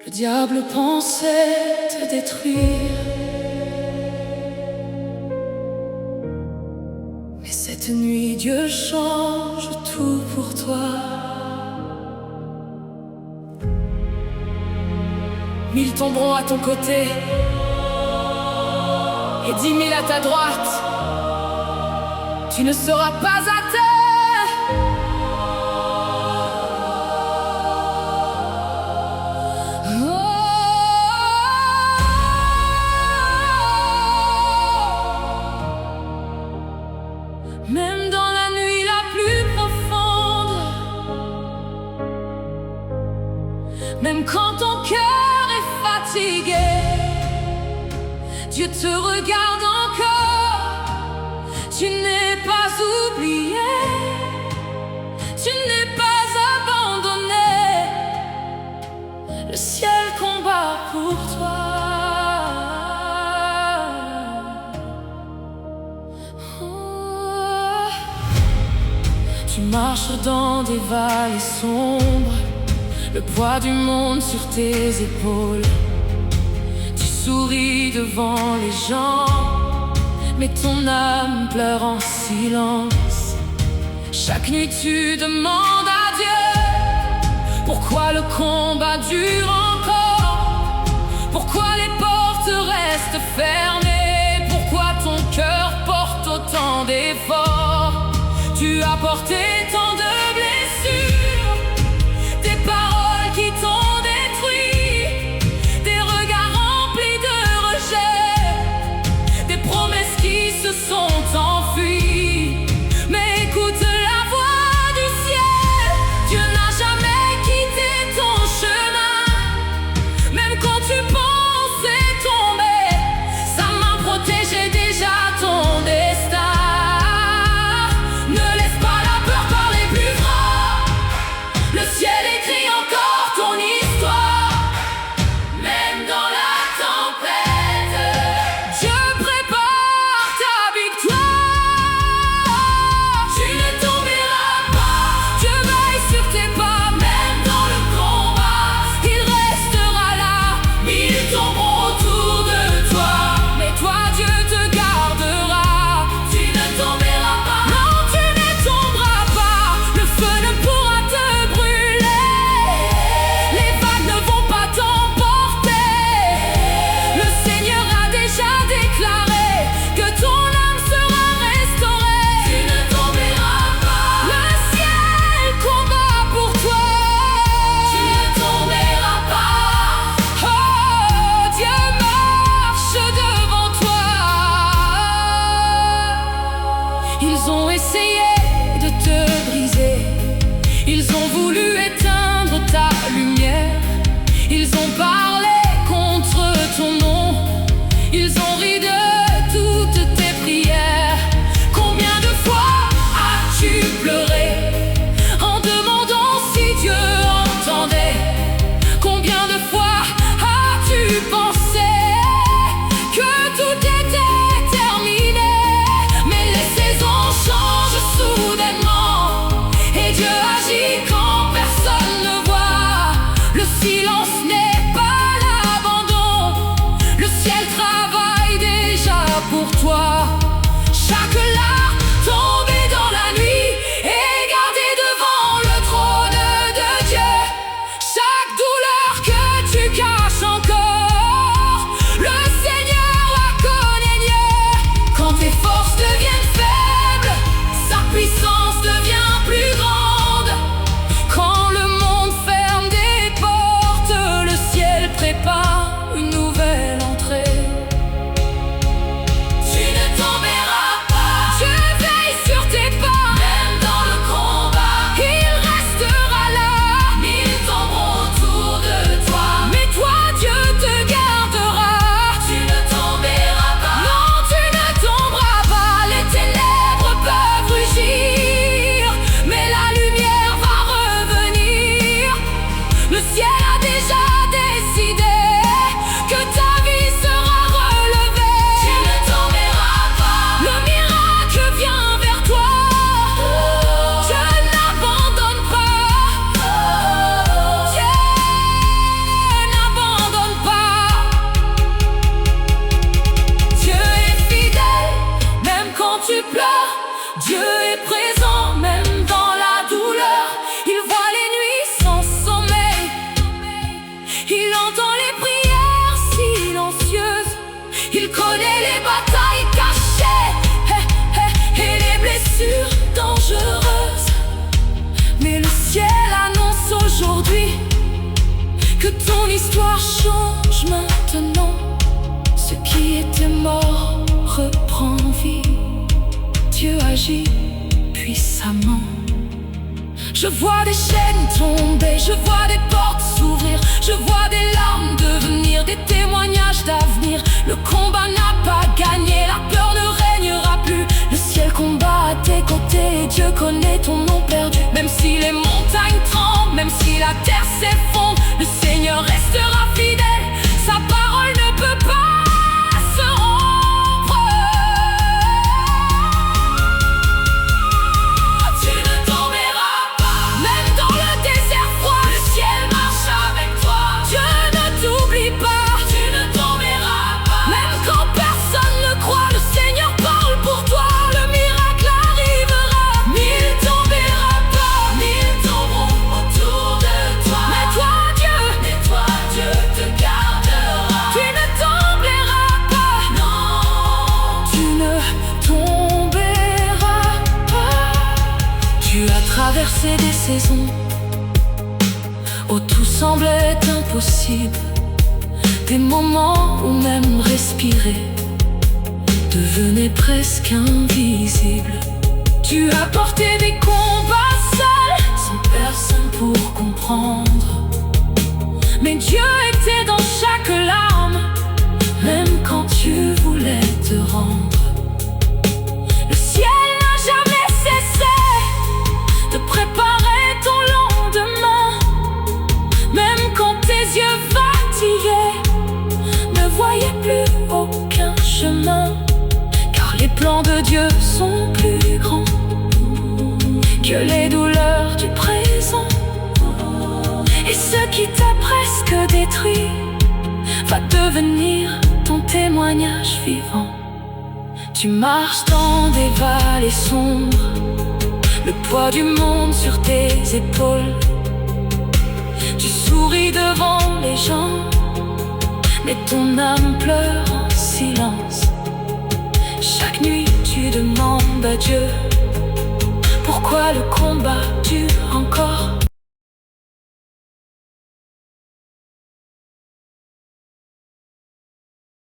Le diable pensait te détruire, mais cette nuit Dieu change tout pour toi. 1000 tomberont à ton côté et 10 000 à ta droite. Tu ne seras pas à terre. Même dans la nuit la plus profonde, même quand ton cœur est fatigué, Dieu te regarde encore. Tu n'es pas oublié, tu n'es pas abandonné. Le ciel combat pour toi. Tu marches dans des vallées sombres, le poids du monde sur tes épaules. Tu souris devant les gens, mais ton âme pleure en silence. Chaque nuit tu demandes à Dieu pourquoi le combat dure encore, pourquoi les portes restent fermées, pourquoi ton cœur porte autant d'efforts. Tu as porté tant de blessures, des paroles qui t'ont détruit, des regards remplis de rejet, des promesses qui se sont enfuies. Mais écoute la voix du ciel, Dieu n'a jamais quitté ton chemin. Même quand tu pensais tomber, sa main protégeait déjà ton destin. Le ciel écrit encore ton histoire, même dans la tempête. Dieu prépare ta victoire. Tu ne tomberas pas, Dieu veille sur tes pas. Même dans le combat, il restera là. 1000 tomberont autour de toi, mais toi Dieu te gardera. Tu ne tomberas pas, non tu ne tomberas pas. Le feu ne pourra te Ils ont essayé de te briser, ils ont voulu éteindre ta lumière, ils ont parlé contre ton nom, ils ont ri de toutes tes prières. Combien de fois as-tu pleuré en demandant si Dieu entendait? Combien de fois as-tu pensé que tout était terminé? Soudainement, et Dieu agit quand personne que ton histoire change maintenant. Ce qui était mort reprend vie. Dieu agit puissamment. Je vois des chaînes tomber, je vois des portes s'ouvrir, je vois des larmes devenir des témoignages d'avenir. Le combat n'a pas gagné, la peur ne régnera plus. Le ciel combat à tes côtés et Dieu connaît ton nom perdu. Même si les montagnes tremblent, même si la terre s'effondre, le Seigneur restera fidèle, sa parole ne peut pas se rompre. Tu ne tomberas pas, même dans le désert froid, le ciel marche avec toi. Dieu ne t'oublie pas, tu ne tomberas pas, même quand personne ne croit, le Seigneur parle pour toi. Le miracle arrivera. Mille tomberont pas, mille tomberont autour de toi, mais toi Dieu te gardera. Tu ne tomberas pas, non, tu ne tomberas pas. Tu as traversé des saisons où tout semblait impossible, des moments où même respirer devenait presque invisible. Tu as porté des combats seuls, sans personne pour comprendre. Mais Dieu était dans chaque larme, même quand tu voulais te rendre. Le ciel n'a jamais cessé de préparer ton lendemain, même quand tes yeux fatigués ne voyaient plus aucun chemin. Car les plans de Dieu sont plus grands que les douleurs du présent. Et ce qui t'a presque détruit va devenir ton témoignage vivant. Tu marches dans des vallées sombres, le poids du monde sur tes épaules. Tu souris devant les gens, mais ton âme pleure en silence. Chaque nuit tu demandes à Dieu pourquoi le combat dure encore.